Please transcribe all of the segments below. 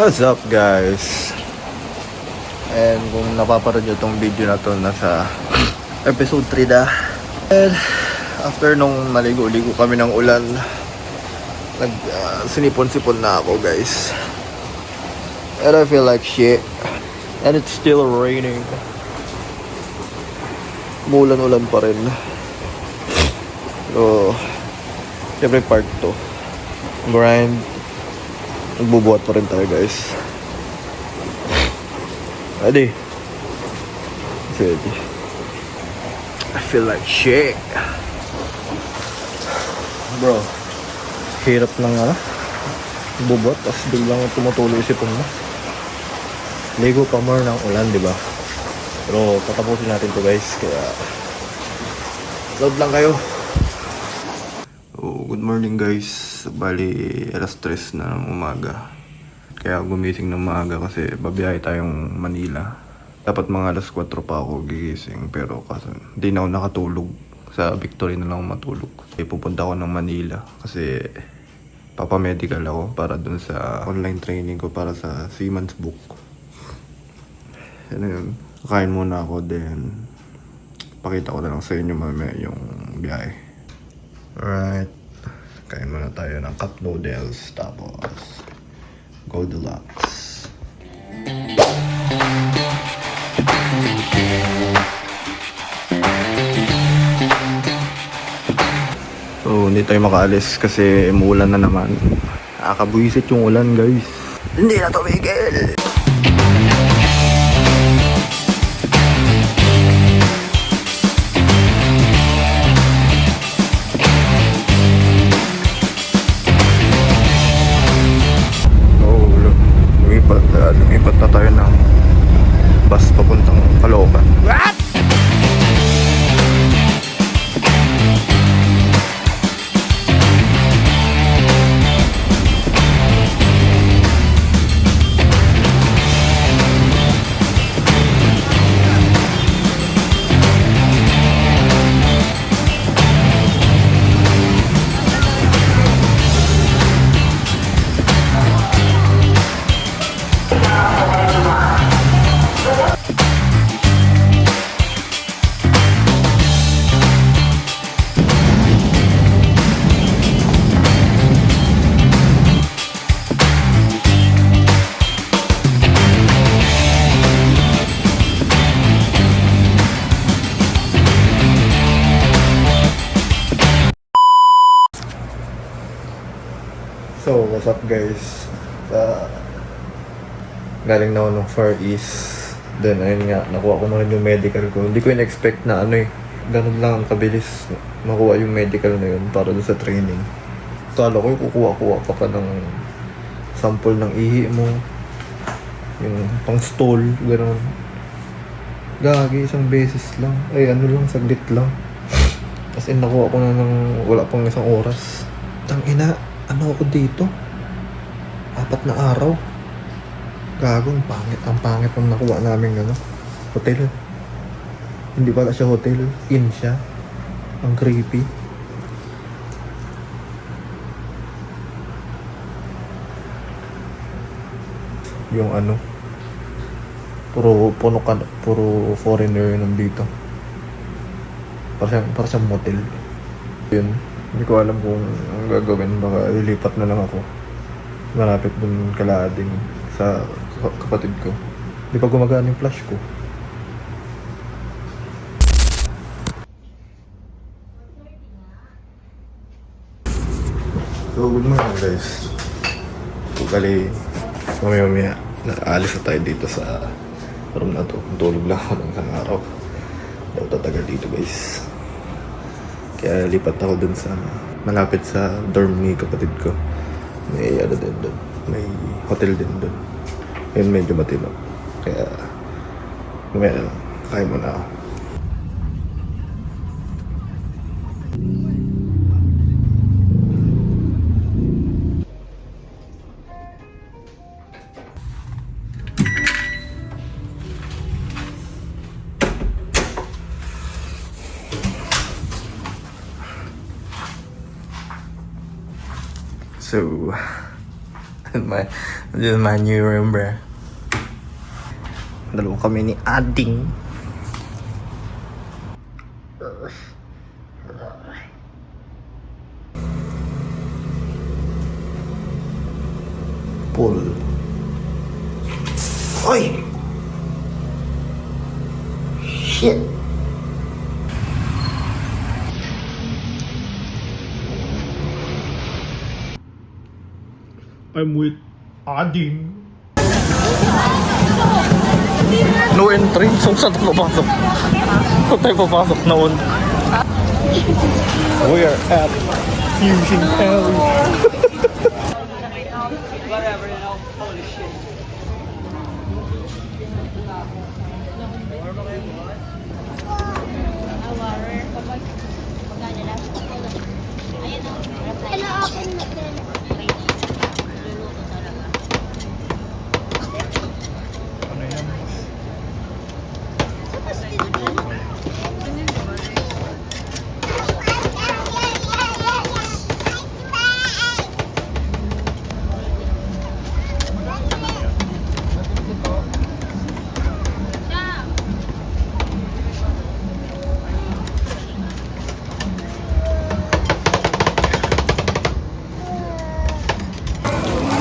What's up guys? And kung napaparod nyo tong video na to, nasa episode 3 na. And after nung maligo-ligo kami ng ulan, sinipon-sipon na ako guys. And I feel like shit. And it's still raining. Umulan-ulan pa rin. So every part to grind. Nagbubuhat pa rin tayo guys. Ready? Ready. I feel like shit. Bro, hirap ng bubuhat, tapos biglang tumutuloy isipon mo. Ligo pa more ng ulan, diba? Pero tatapusin natin to guys, kaya load lang kayo. Oh, good morning guys. Bali, alas 3 na ng umaga. Kaya gumising ng maaga kasi babiyahe tayong Manila. Dapat mga alas 4 pa ako gigising, pero kasi hindi na ako nakatulog. Sa Victory na lang ako matulog. Pupunta ako ng Manila kasi papamedical ako para dun sa online training ko para sa Seaman's Book. Ano yun? Kakain muna ako, then pakita ko na lang sa inyo mamaya yung biyahe. Alright. Kain muna tayo ng cup noodles, tapos Goldilocks. So, hindi tayo makaalis kasi umuulan na naman. Nakakabuisit yung ulan guys. Hindi na tumigil! Lumipat na tayo ng bus papuntang Caloocan. What? So, what's up guys? Galing na ako ng Far East. Then, ayun nga, nakuha ko na rin yung medical ko. Hindi ko in-expect na ganun lang ang kabilis makuha yung medical na yun para doon sa training. Kala ko kukuha-kuha ka pa ng sample ng ihi mo. Yung pang stool, gano'n. Gagi, isang beses lang. Ay, saglit lang. As in, nakuha ko na ng wala pang isang oras. Tangina. Ano ako dito? 4 na araw. Gagong pangit. Ang pangit ng nakuha namin hotel. Hindi pala siya hotel. Inn siya. Ang creepy. Yung puro foreigner yun nandito. Para siyang motel. Yun. Hindi ko alam kung ang gagawin. Baka ilipat na lang ako. Malapit dun Kalading sa kapatid ko. Hindi pa gumagana yung flash ko. So, good morning guys. Bali, mamaya naalis na tayo dito sa room na to. Tulog lang ako ng isang araw. Daw tatagal dito guys. Kaya lipat ako dun sa malapit sa dorm ni kapatid ko. May din dun. May hotel din dun. Yun medyo matino. Kaya mamaya kain muna ako. So, This is my new room, bro. Dalawa kami ni Ading. Paul. Oy! Shit! I'm with Ading. No entry? So saan tayo papasok? Saan tayo papasok noon? We are at Fusion Alley. Whatever, you know. Holy shit.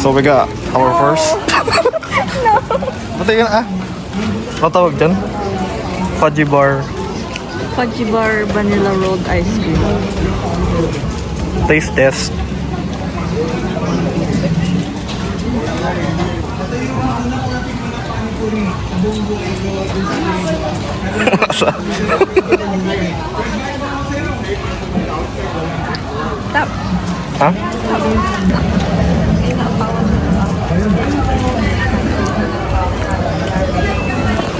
So we got our first. No. Patay ka na ah. Ano tawag dyan? Fudgy bar. Fudgy bar vanilla rolled ice cream. Taste test. Tap. Hah?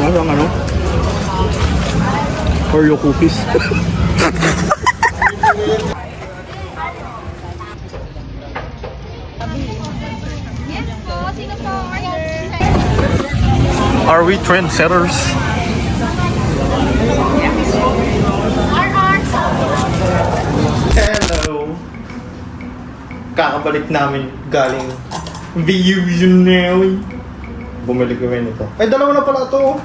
Parang ano? Oreo cookies. Are we trendsetters? Hello! Kakabalik namin galing Visionary. Bumili kami nito. Ay, dalawa na pala ito.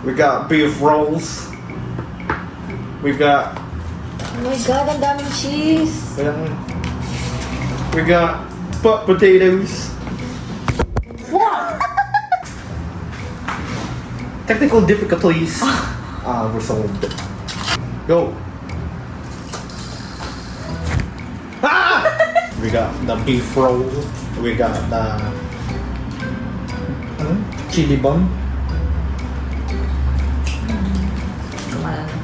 We got beef rolls. We got... Oh my God, ang daming cheese. We got spot potatoes. Technical difficulties. Resolved. Go. Ah! We got the beef roll. We got the chili bun.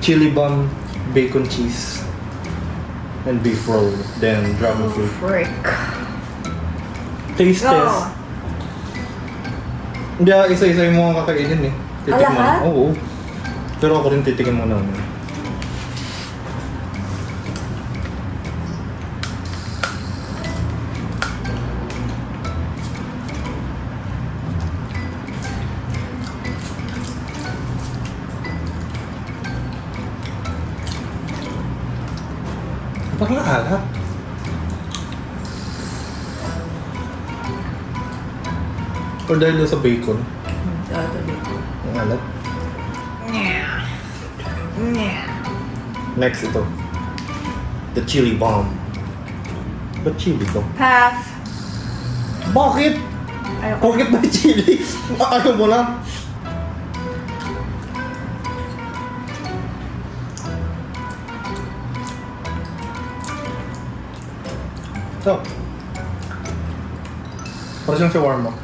Chili bun, bacon cheese, and beef roll. Then dragon fruit. Frick. Taste test. Hindi, isa-isa yung mga kakainin eh. Titikman. lahat? Oo. Pero ako rin titikin muna. Parang alat. Or dahil doon sa bacon. Ang alat. Next ito. The chili bomb. Ba't chili to? Pass. Bakit? Ayoko. Bakit ba chili? Ayaw mo na. So, para siyang shawarma.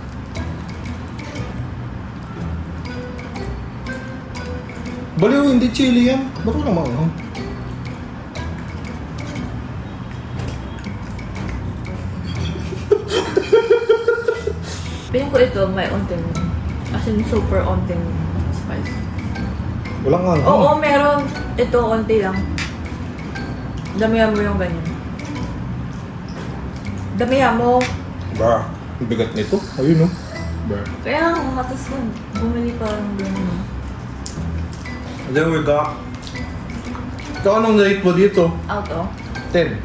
Baliw, hindi chili yan. Ba't wala maanghang? Piling ko ito may onting, as in super onting spice. Walang anghang. Oo, meron. Ito, onti lang. Damihan mo yung ganyan. Damihan mo. Bra, ang bigat nito. Ayun, no? Bra. Kaya ang matas lang. Bumili pa lang ganyan. Then we got... Ikaw anong rate mo dito? Out, oh. 10.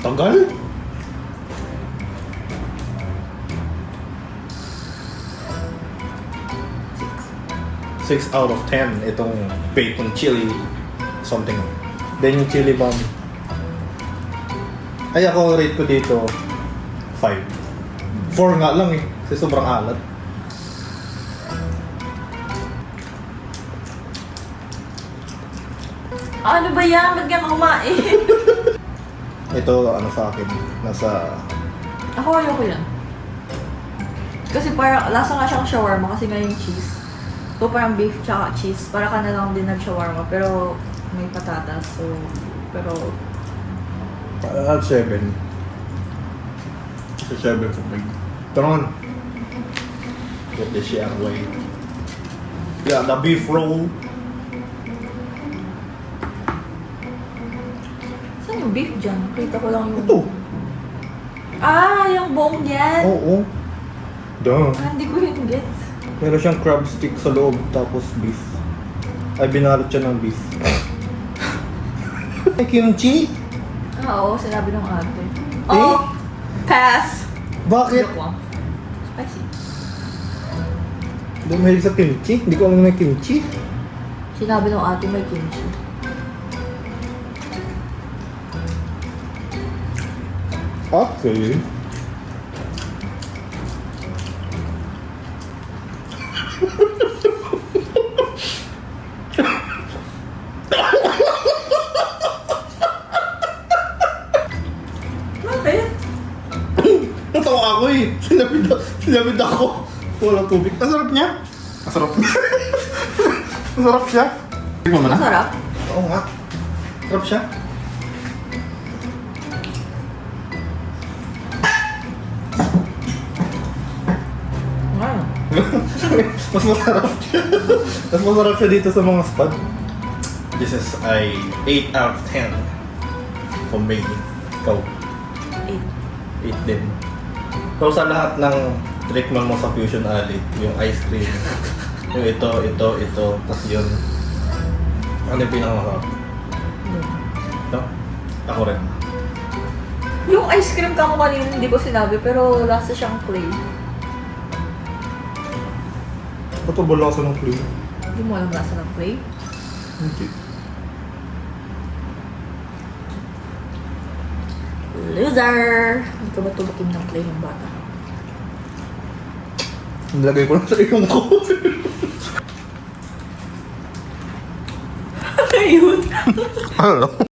Tagal? 6 out of 10 itong bacon chili something. Then yung chili bomb. Ay ako rate ko dito 5. 4 nga lang eh. Kasi sobrang alat. Ano ba yan? Ba't ka kumain? Ito ano sa akin. Nasa... Ako ayoko yan. Kasi parang, lasa nga siyang shawarma kasi nga yung cheese. So parang beef tsaka cheese. Para ka na lang din nag-shawarma. Pero may patatas. So, pero... 7. Sa 7 for me. Turn on. Get this shit out of the way. Yeah, the beef roll. Saan yung beef dyan? Kita ko lang yung... Ito. Ah, yung buong yan! Oo. Duh. Ah, hindi ko yun gets. Meron siyang crab stick sa loob, tapos beef. Ay, binalot siya ng beef. May kimchi? Ah, oo, sinabi ng ate. Oh! Pass! Bakit? Joke lang. Spicy. Hindi mahilig sa kimchi? Hindi ko alam na may kimchi. Sinabi ng ate may kimchi. Okay. Bakit? Natawa ako eh. Sinabid ako. Walang tubig. Ang sarap niya. Ang sarap niya. Ang sarap siya. Tingnan mo na. Masarap. Oo nga. Sarap siya. Ano? Mas masarap siya. Mas masarap siya dito sa mga spot. This is a 8 out of 10 for me. Ikaw, 8. 8 din. So sa lahat ng treatment mo sa Fusion Alley, yung ice cream, yung ito, tapos yun. Ano yung pinakamasarap? Ito? Ako rin. Yung ice cream ka mo kanina hindi ko sinabi pero lasa siyang clay. Ba't ba lasa ng cream? Hindi mo alam lasa ng clay? Hindi. Loser! Hindi ko ba tubukin ng clay ng bata? Nilagay ko lang sa iyong ko. Ayun! Ano?